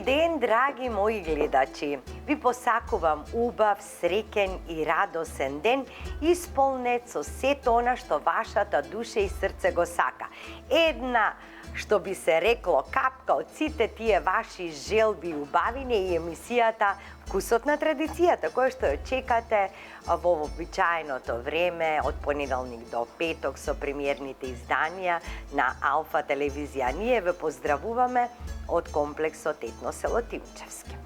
ден, драги мои гледачи! Ви посакувам убав, среќен и радосен ден, исполнет со сето она што вашата душа и срце го сака. Една, што би се рекло, капка од сите тие ваши желби и убавини и емисијата Вкусот на традицијата, која што ја чекате во вообичаеното време од понеделник до петок со премиерните изданија на Алфа телевизија. Ние ве поздравуваме од комплексот Етно село Тимчевски.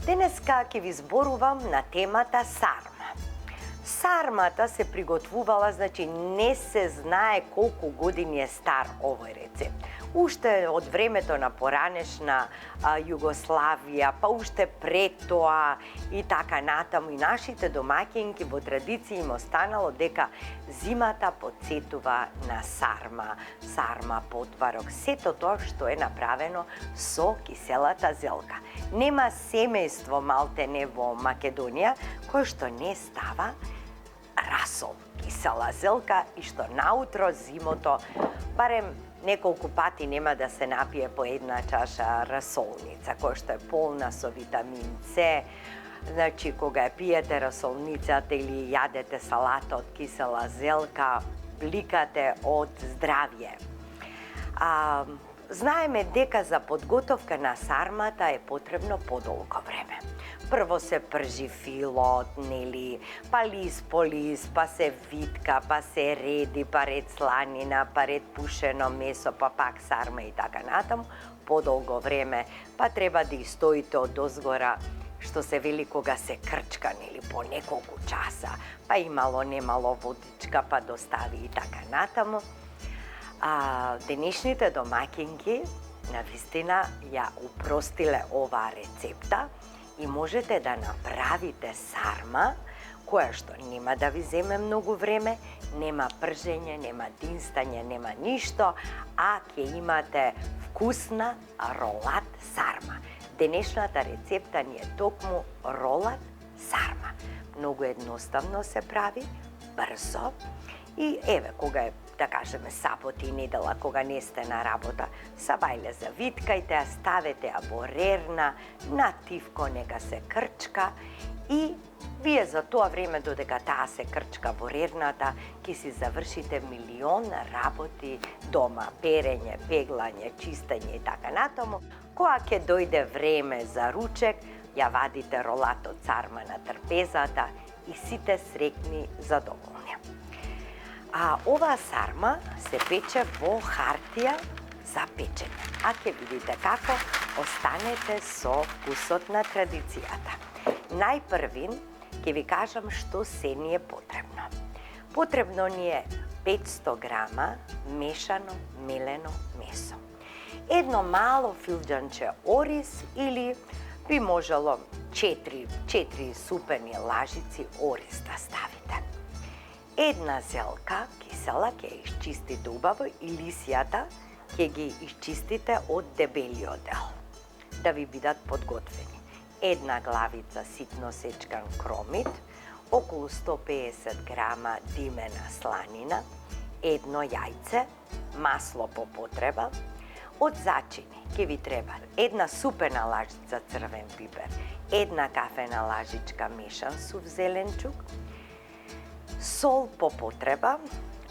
Денеска ќе ви зборувам на темата сарма. Сармата се приготвувала, значи не се знае колку години е стар овој рецепт. Уште од времето на поранешна Југославија, па уште пред тоа и така натаму, и нашите домаќинки во традиција им останало дека зимата потсетува на сарма, потварок, сето тоа што е направено со киселата зелка. Нема семејство малтене во Македонија кој што не става расол, кисела зелка, и што наутро зимото барем неколку пати нема да се напие по една чаша расолница, која што е полна со витамин С. Значи, кога ја пиете расолницата или јадете салата од кисела зелка, бликате од здравје. Знаеме дека за подготовка на сармата е потребно подолго време. Прво се пржи филот, нели, па лист по лист, па се витка, па се реди, па ред сланина, па ред пушено месо, па пак сарма и така натаму. Подолго време, па треба да стоите од озгора, што се вели кога се крчка, нели, по неколку часа, па имало немало водичка, па достави и така натаму. Денешните домаќинки навистина ја упростиле оваа рецепта и можете да направите сарма која што нема да ви земе многу време, нема пржење, нема динстање, нема ништо, а ќе имате вкусна ролат сарма. Денешната рецепта ни е токму ролат сарма. Многу едноставно се прави, брзо и еве кога е, да кажеме, сабота и недела, кога не сте на работа, сабајле завиткајте ја, ставете ја во рерна, на тивко нека се крчка и вие за тоа време додека таа се крчка во рерната, ќе си завршите милион работи дома, перење, пеглање, чистење и така натаму. Кога ќе дојде време за ручек, ја вадите ролатот сарма на трпезата и сите среќни, задоволни. Оваа сарма се пече во хартија за печење. А ќе видите како, останете со вкусот на традицијата. Најпрвин ќе ви кажам што се ни е потребно. Потребно ни е 500 грама мешано мелено месо. Едно мало филџанче ориз или би можело 4 супени лажици ориз да ставите. Една зелка кисела ќе ја исчистите убаво и лисјата ќе ги исчистите од дебелиот дел, да ви бидат подготвени. Една главица ситно сечкан кромит, околу 150 грама димена сланина, едно јајце, масло по потреба. Од зачини ќе ви треба една супена лажица црвен пипер, една кафена лажичка мешан сув зеленчук, сол по потреба.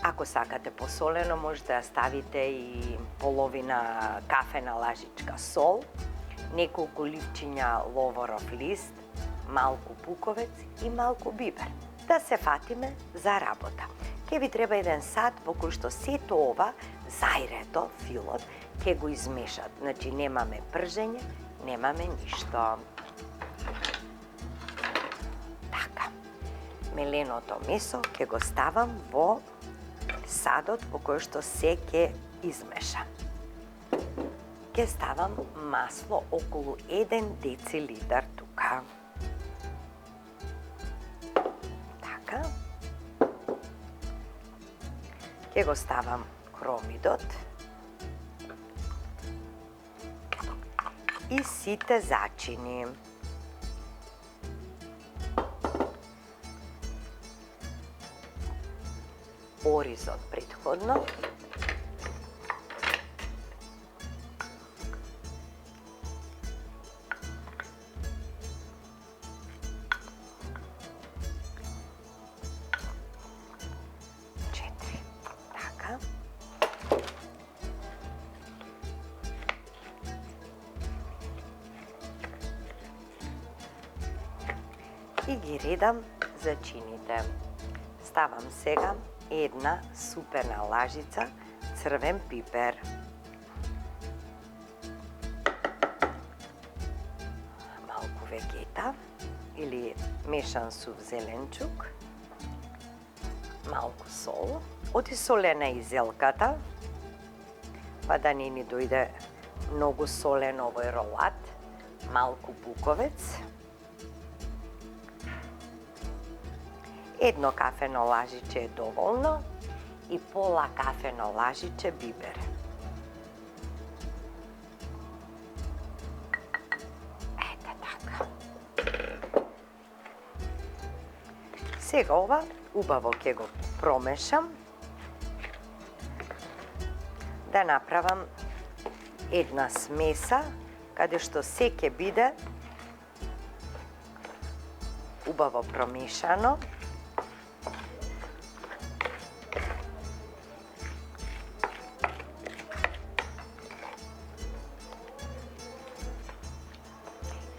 Ако сакате посолено, може да ја ставите и половина кафена лажичка сол, неколку ливчиња ловоров лист, малку пуковец и малку бибер. Да се фатиме за работа. Ќе ви треба 1 сат во кој што сето ова зајрето, филот, ќе го измешат. Значи немаме пржење, немаме ништо. Така. Меленото месо ќе го ставам во садот во кој што се ќе измеша. Ќе ставам масло околу 1 децилитар тука. Така. Ќе го ставам кромидот и сите зачини. Оризот претходно. ги редам зачините. Ставам сега една супена лажица црвен пипер. Малку вегета или мешан сув зеленчук. Малку сол. Одисолена и зелката, па да не ни дојде многу солен овој ролат. Малку буковец. Едно кафено лажиче е доволно и пола кафено лажиче бибер. Ете така. Сега ова убаво ќе го промешам да направам една смеса каде што се ќе биде убаво промешано.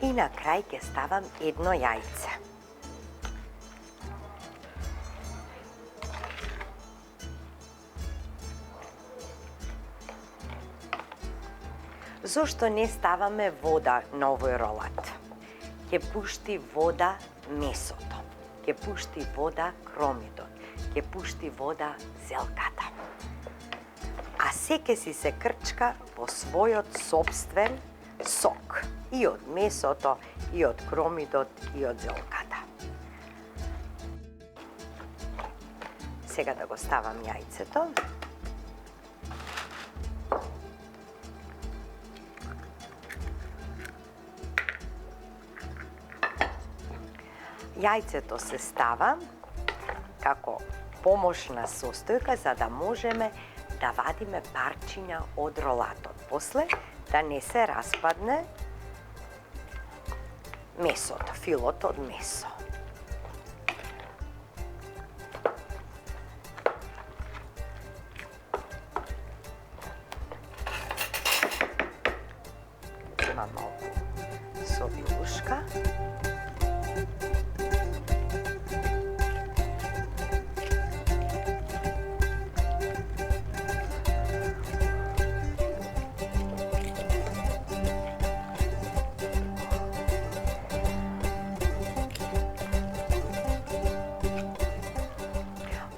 И на крај ќе ставам едно јајце. Зошто не ставаме вода на овој ролат? Ќе пушти вода месото, ќе пушти вода кромидот, ќе пушти вода зелката. А се ќе си се крчка по својот сопствен сок. И од месото, и од кромидот, и од зелката. Сега да го ставам јајцето. Јајцето се става како помошна состојка за да можеме да вадиме парчиња од ролатот. После да не се распадне месото, филото од месо. Имам малку со вилушка.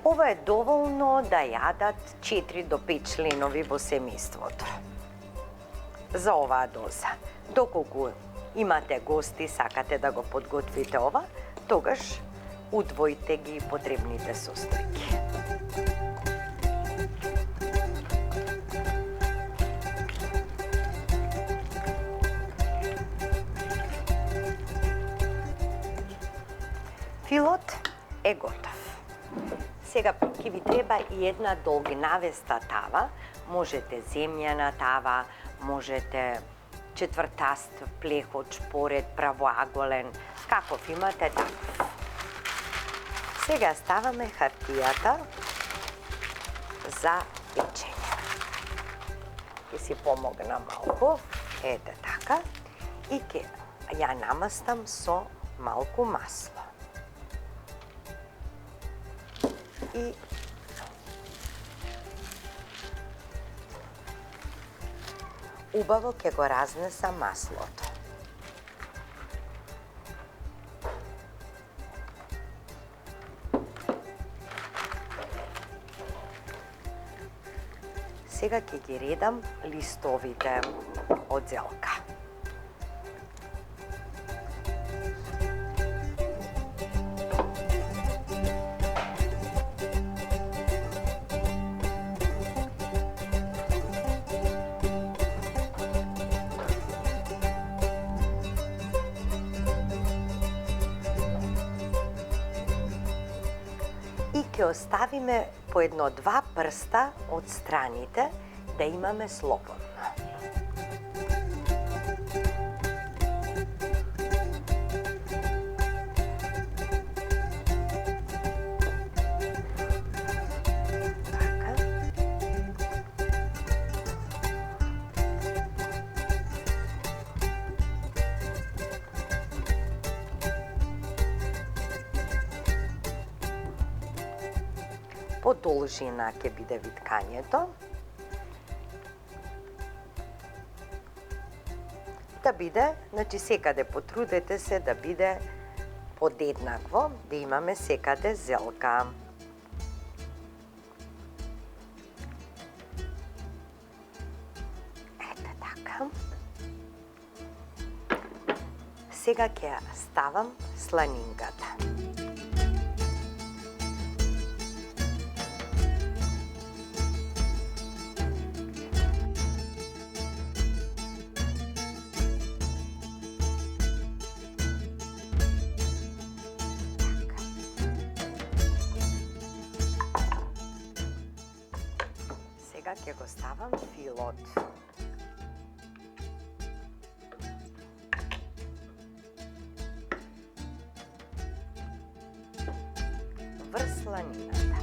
Ова е доволно да јадат 4 до 5 членови во семејството. За оваа доза. Доколку имате гости, сакате да го подготвите ова, тогаш удвоите ги потребните состојки. Филот е готов. Сега ќе ви треба и една долгинавеста тава. Можете земјана тава, можете четвртаст плехот, шпоред, правоаголен, каков имате таков. Сега ставаме хартијата за печење. Ќе си помогна малку, ете така, и ќе ја намастам со малку масло. И убаво ќе го разнесам маслото. Сега ќе ги редам листовите од зелка. И ќе оставиме по едно-два прста од страните да имаме слободно. Подолжина ќе биде виткањето. Да биде, значи секаде потрудете се да биде подеднакво, да имаме секаде зелка. Ете така. Сега ќе ставам сланинката. Сега ќе го ставам филот. Врз сланината.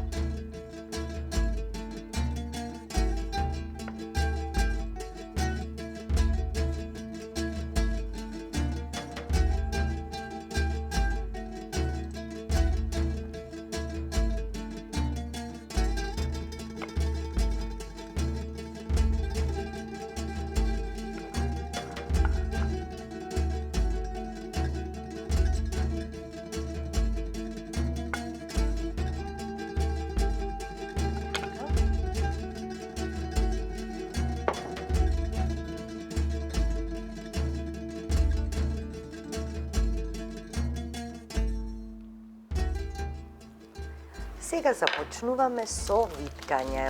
Сега започнуваме со виткање.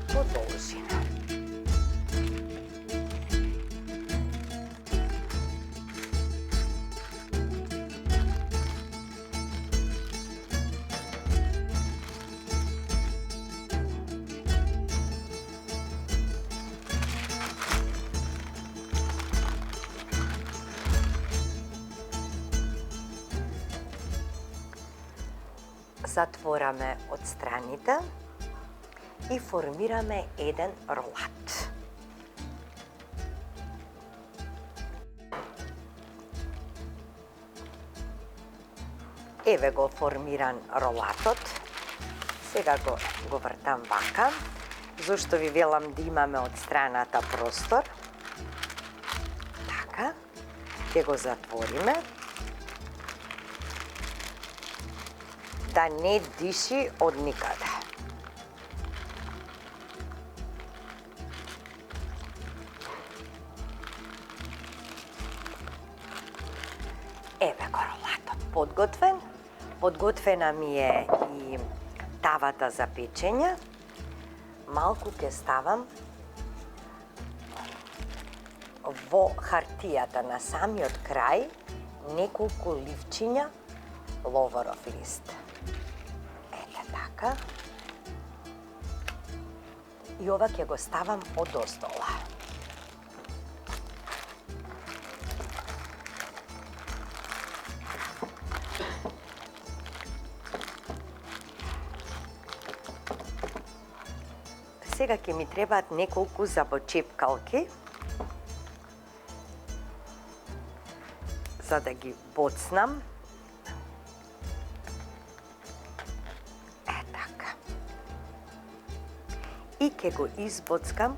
Подолжина. Затвораме од страните и формираме еден ролат. Еве го формиран ролатот. Сега го вртам вака, зашто ви велам да имаме од страната простор. Така, ќе го затвориме. Да не диши од никаде. Еве го ролатот подготвен. Подготвена ми е и тавата за печење. Малку ќе ставам во хартијата на самиот крај неколку ливчиња ловоров лист. Така. И ова ќе го ставам одоздола. Сега ќе ми требаат неколку забочепкалки за да ги боцнам. И ќе го избоцкам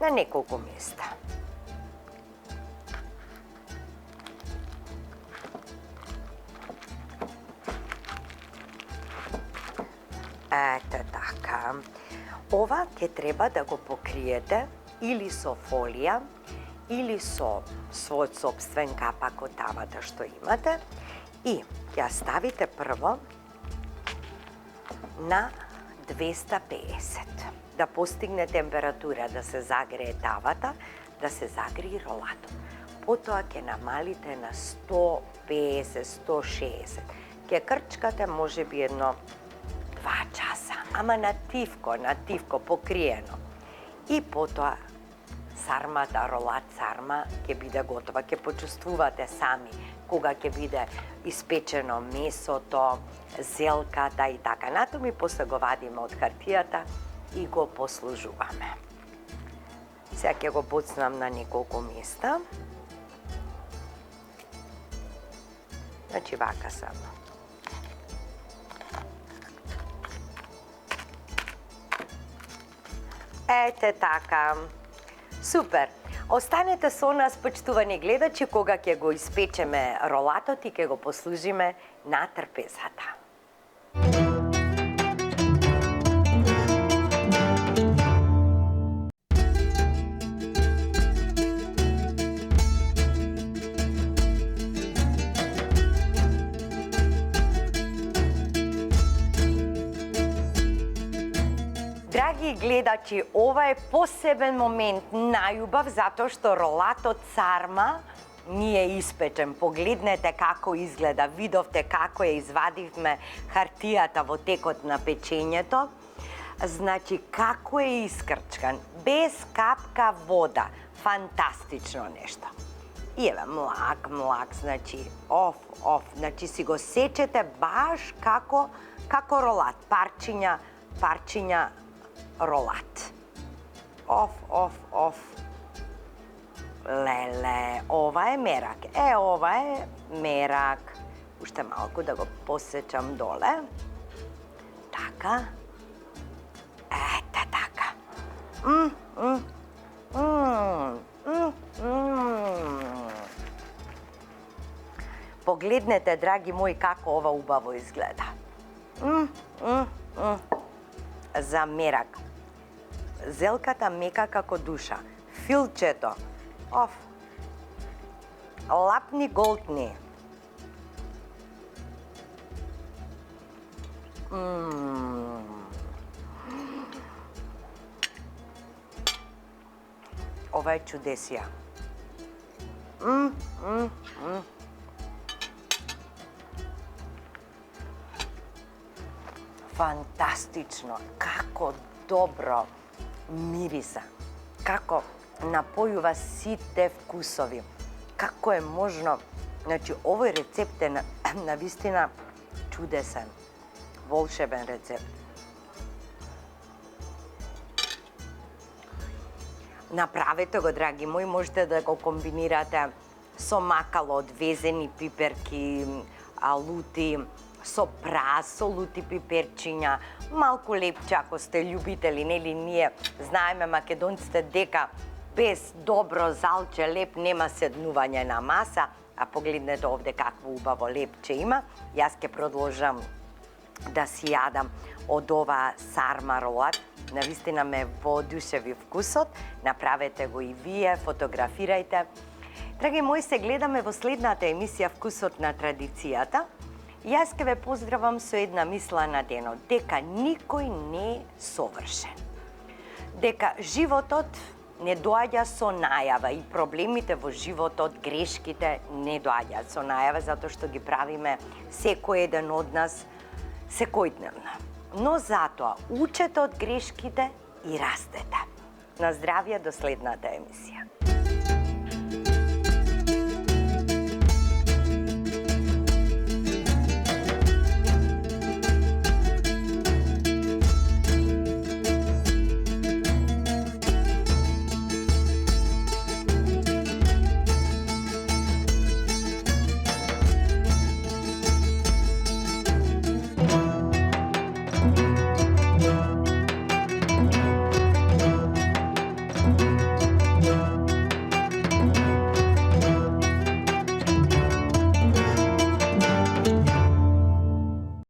на неколку места. Ете така. Ова ќе треба да го покриете или со фолија, или со својот сопствен капак од тавата што имате и ќе ставите прво на 250. Да постигне температура, да се загрее тавата, да се загрее ролатот. Потоа ќе намалите на 150-160. Ќе крчкате можеби едно 2 часа, ама на тивко покриено. И потоа сармата, ролат сарма ќе биде готова. Ќе почувствувате сами кога ќе биде испечено месото, зелката и така натаму, и после го вадиме од хартијата и го послужуваме. Сега ќе го боцнам на неколку места. Значи вака само. Ете така. Супер. Останете со нас, почитувани гледачи, кога ќе го испечеме ролатот и ќе го послужиме на трпезата. Драги гледачи, ова е посебен момент, најубав, затоа што ролатот сарма ни е испечен. Погледнете како изгледа, видовте како ја извадивме хартијата во текот на печењето. Значи, како е искрчкан, без капка вода. Фантастично нешто. И еве, млак, значи, значи си го сечете баш како ролат, парчиња ролат. Леле, ова е мерак. Ова е мерак. Уште малку да го посечам доле. Така. Ете така. Погледнете, драги мои, како ова убаво изгледа. За мерак. Зелката мека како душа. Филчето. Лапни голтни. Ова е чудесија. Фантастично. Како добро мириса, како напојува сите вкусови, како е можно, значи овој рецепт е навистина чудесен, волшебен рецепт. Направете го, драги мои, можете да го комбинирате со макало од везени пиперки, лути, со прас, со лути пиперчиња, малку лепче ако сте љубители, нели ние знаеме македонците дека без добро залче леп нема седнување на маса, а погледнете овде какво убаво лепче има. Јас ќе продолжам да си јадам од ова сарма ролат. Навистина ме воодушеви вкусот, направете го и вие, фотографирајте. Драги мои, се гледаме во следната емисија Вкусот на традицијата. Јас ке ве поздравам со една мисла на денот, дека никој не е совршен. Дека животот не доаѓа со најава и проблемите во животот, грешките не доаѓаат со најава, затоа што ги правиме секој еден од нас секојдневно. Но затоа учете од грешките и растете. На здравје до следната емисија.